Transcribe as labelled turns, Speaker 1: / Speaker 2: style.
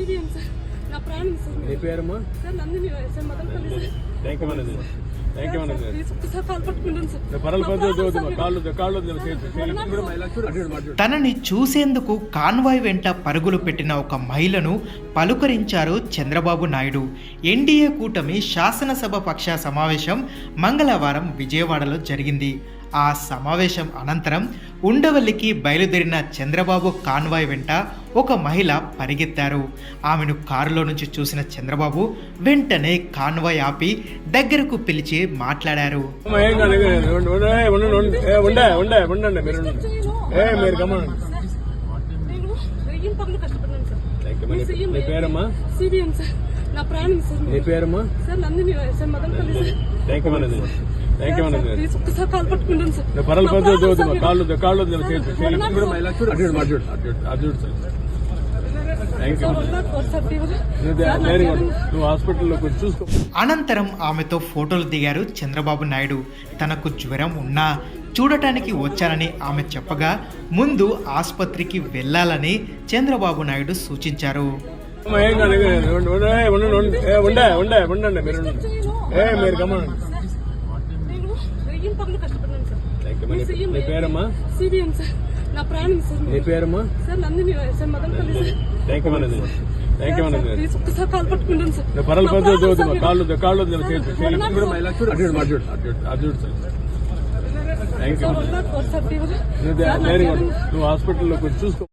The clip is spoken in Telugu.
Speaker 1: సిబిఎన్ సార్ నా ప్రాణం సార్.
Speaker 2: నీ పేరమ్మా?
Speaker 1: Sir Nandini sir Madanapalle sir.
Speaker 2: Thank you madam. Thank you madam.
Speaker 1: ఒక్కసారి కాలు పట్టుకుంటాను సార్.
Speaker 3: తనని చూసేందుకు కాన్వాయ్ వెంట పరుగులు పెట్టిన ఒక మహిళను పలుకరించారు చంద్రబాబు నాయుడు. ఎన్డీఏ కూటమి శాసనసభ పక్ష సమావేశం మంగళవారం విజయవాడలో జరిగింది. ఆ సమావేశం అనంతరం ఉండవల్లికి బయలుదేరిన చంద్రబాబు కాన్వాయ్ వెంట ఒక మహిళ పరిగెత్తారు. ఆమెను కారులో నుంచి చూసిన చంద్రబాబు వెంటనే కాన్వాయ్ ఆపి దగ్గరకు పిలిచి మాట్లాడారు.
Speaker 2: నీ పేరమ్మా?
Speaker 1: సిబిఎన్ సార్ నా ప్రాణం సార్.
Speaker 2: నీ పేరమ్మా?
Speaker 1: Sir Nandini sir Madanapalle sir.
Speaker 2: Thank you madam. Thank you madam.
Speaker 1: ఒక్కసారి కాలు పట్టుకుంటాను సార్.
Speaker 2: నువ్వు హాస్పిటల్లో చూసుకో.
Speaker 3: అనంతరం ఆమెతో ఫోటోలు దిగారు చంద్రబాబు నాయుడు. తనకు జ్వరం ఉన్నా చూడటానికి వచ్చానని ఆమె చెప్పగా ముందు ఆసుపత్రికి వెళ్లాలని చంద్రబాబు నాయుడు సూచించారు.
Speaker 2: నీ పేరమ్మా?
Speaker 1: సిబిఎన్ సార్ నా ప్రాణం సార్.
Speaker 2: నీ పేరమ్మా?
Speaker 1: Sir Nandini sir Madanapalle sir.
Speaker 2: Thank you madam. Thank you madam.
Speaker 1: ఒక్కసారి కాలు పట్టుకుంటాను సార్.
Speaker 2: నువ్వు హాస్పిటల్లో చూసుకో.